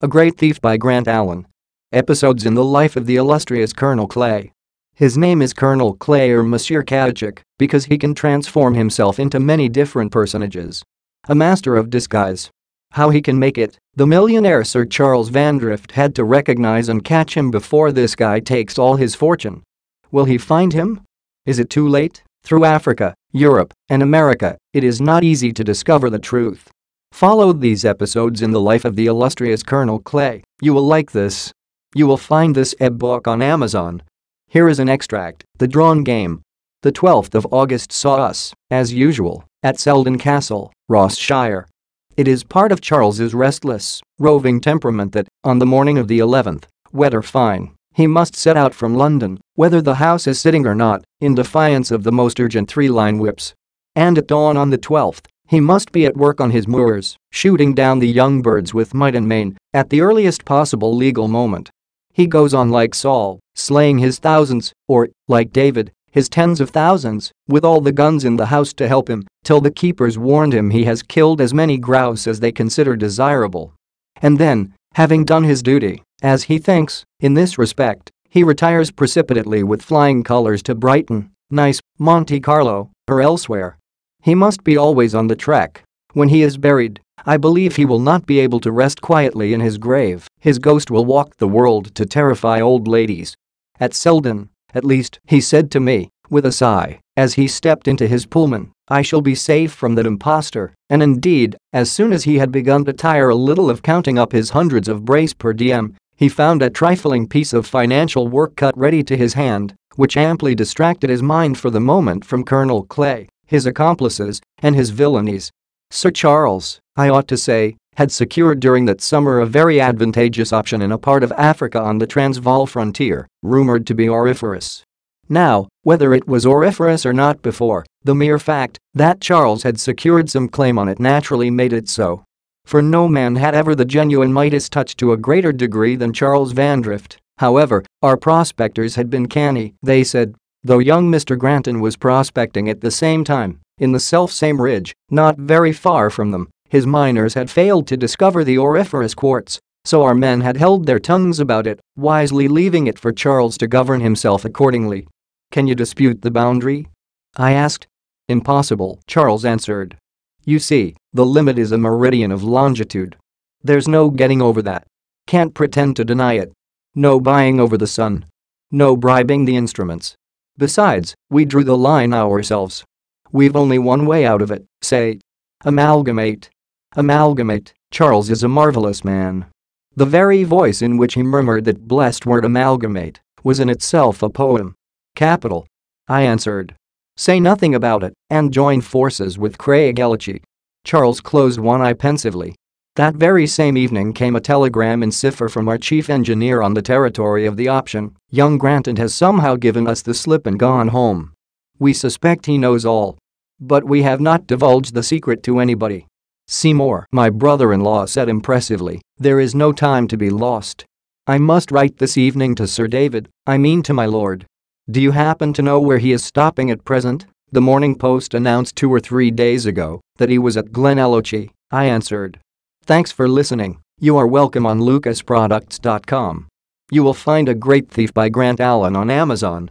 A Great Thief by Grant Allen. Episodes in the life of the illustrious Colonel Clay. His name is Colonel Clay or Monsieur Caoutchouc because he can transform himself into many different personages. A master of disguise. How he can make it, the millionaire Sir Charles VanDrift had to recognize and catch him before this guy takes all his fortune. Will he find him? Is it too late? Through Africa, Europe, and America, it is not easy to discover the truth. Follow these episodes in the life of the illustrious Colonel Clay. You will like this. You will find this ebook on Amazon. Here is an extract. The Drawn Game. The 12th of August saw us, as usual, at Seldon Castle, Ross-shire. It is part of Charles's restless, roving temperament that, on the morning of the 11th, wet or fine, he must set out from London, whether the house is sitting or not, in defiance of the most urgent three-line whips. And at dawn on the 12th, he must be at work on his moors, shooting down the young birds with might and main, at the earliest possible legal moment. He goes on like Saul, slaying his thousands, or, like David, his tens of thousands, with all the guns in the house to help him, till the keepers warned him he has killed as many grouse as they consider desirable. And then, having done his duty, as he thinks, in this respect, he retires precipitately with flying colors to Brighton, Nice, Monte Carlo, or elsewhere. He must be always on the trek. When he is buried, I believe he will not be able to rest quietly in his grave. His ghost will walk the world to terrify old ladies. At Seldon, at least, he said to me, with a sigh, as he stepped into his Pullman, I shall be safe from that impostor. And indeed, as soon as he had begun to tire a little of counting up his hundreds of brace per diem, he found a trifling piece of financial work cut ready to his hand, which amply distracted his mind for the moment from Colonel Clay, his accomplices, and his villainies. Sir Charles, I ought to say, had secured during that summer a very advantageous option in a part of Africa on the Transvaal frontier, rumored to be auriferous. Now, whether it was auriferous or not before, the mere fact that Charles had secured some claim on it naturally made it so. For no man had ever the genuine Midas touch to a greater degree than Charles VanDrift. However, our prospectors had been canny, they said. Though young Mr. Granton was prospecting at the same time, in the self-same ridge, not very far from them, his miners had failed to discover the auriferous quartz, so our men had held their tongues about it, wisely leaving it for Charles to govern himself accordingly. Can you dispute the boundary? I asked. Impossible, Charles answered. You see, the limit is a meridian of longitude. There's no getting over that. Can't pretend to deny it. No buying over the sun. No bribing the instruments. Besides, we drew the line ourselves. We've only one way out of it, say. Amalgamate. Amalgamate. Charles is a marvelous man. The very voice in which he murmured that blessed word amalgamate was in itself a poem. Capital. I answered. Say nothing about it and join forces with Craig Ellachie. Charles closed one eye pensively. That very same evening came a telegram in cipher from our chief engineer on the territory of the option. Young Granton has somehow given us the slip and gone home. We suspect he knows all. But we have not divulged the secret to anybody. Seymour, my brother-in-law, said impressively, there is no time to be lost. I must write this evening to Sir David, I mean to my lord. Do you happen to know where he is stopping at present? The Morning Post announced 2 or 3 days ago that he was at Glenellachi, I answered. Thanks for listening. You are welcome on lucasproducts.com. You will find A Great Thief by Grant Allen on Amazon.